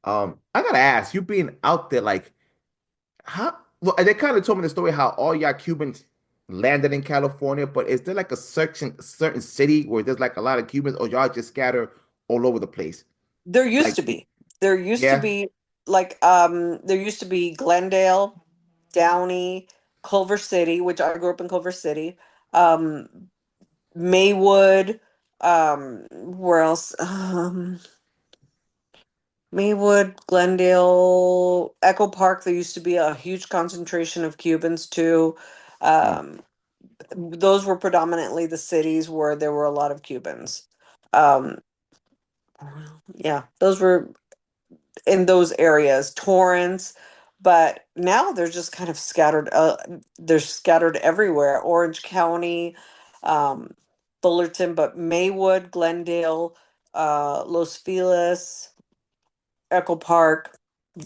I gotta ask, you being out there, like, how? Well, they kind of told me the story how all y'all Cubans landed in California, but is there like a certain city where there's like a lot of Cubans, or y'all just scatter all over the place? There used Like, to be. There used to yeah, be there used to be Glendale, Downey, Culver City, which I grew up in Culver City, um, Maywood, where else? Maywood, Glendale, Echo Park. There used to be a huge concentration of Cubans too. mm, Um, those were predominantly the cities where there were a lot of Cubans. Um, yeah, those were in those areas, Torrance, but now they're just kind of scattered. They're scattered everywhere. Orange County, um, Fullerton, but Maywood, Glendale, Los Feliz, Echo Park.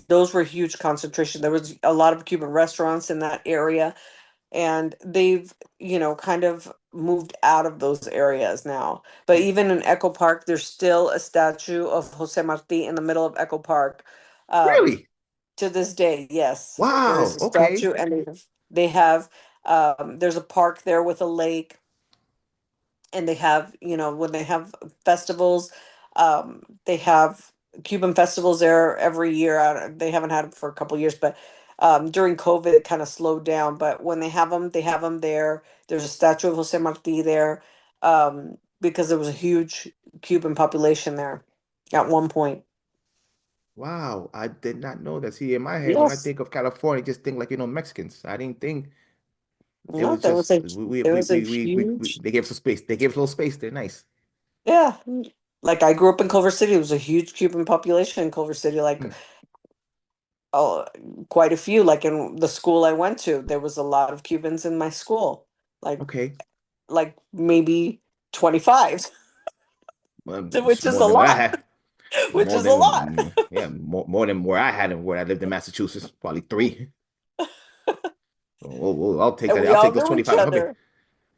Those were huge concentration. There was a lot of Cuban restaurants in that area, and they've, kind of moved out of those areas now. But even in Echo Park, there's still a statue of Jose Marti in the middle of Echo Park. Um, really? to this day, yes, there is Wow. a Okay. statue, and they have there's a park there with a lake, and they have, when they have festivals, they have Cuban festivals there every year. They haven't had it for a couple years, but during COVID, it kind of slowed down. But when they have them there. There's a statue of Jose Marti there, because there was a huge Cuban population there at one point. Wow. I did not know that. See, in my head, when I Yes, think of California, I just think like, Mexicans. I didn't think it no, was just there was a huge. they gave us some space. They gave us a little space. They're nice. Yeah. Like I grew up in Culver City. There was a huge Cuban population in Culver City. Like, Hmm. oh, quite a few. Like in the school I went to, there was a lot of Cubans in my school. Like Okay. like maybe 25, It's which is more a than what I lot. had. Which More is a lot. than yeah, more than where I had and where I lived in Massachusetts. Probably three. I'll take And that. we I'll all take those knew each 25 in a heartbeat. other.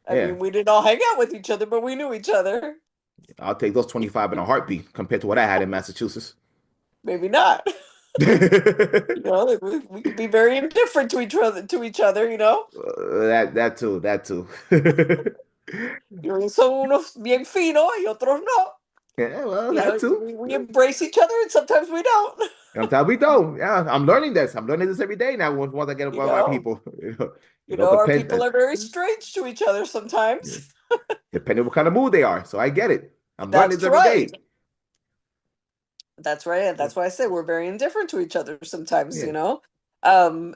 I Yeah. mean, we didn't all hang out with each other, but we knew each other. I'll take those 25 in a heartbeat compared to what I had in Massachusetts. Maybe not. We could be very indifferent to each other, That too, that too. You son unos bien fino y otros no. Yeah, well, that too. We embrace each other and sometimes we don't. Sometimes we don't. Yeah, I'm learning this. I'm learning this every day now. Once I get You around my know, people, our depend. people are very strange to each other Yeah, sometimes. depending what kind of mood they are. So I get it. I'm learning this That's every right. day. That's right. That's why I say we're very indifferent to each other sometimes, Yeah, Um,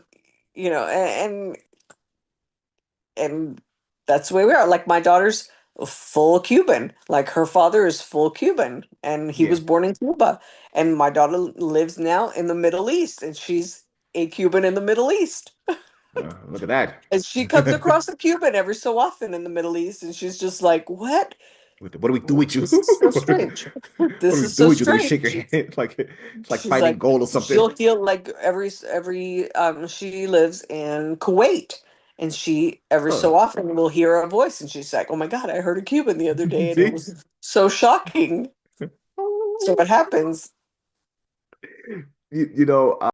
and that's the way we are. Like my daughter's full Cuban. Like her father is full Cuban and he yeah. was born in Cuba. And my daughter lives now in the Middle East and she's a Cuban in the Middle East. Look at that. And she comes across a Cuban every so often in the Middle East and she's just like, "What? What do we do with you? This is so strange. What do This we is do so with you? Do we shake your strange." hand like it's like She's finding like, gold or something? she'll feel like every she lives in Kuwait, and she every Oh, so often will hear a voice and she's like, "Oh my God, I heard a Cuban the other day and it see? was so shocking." So what happens? You know,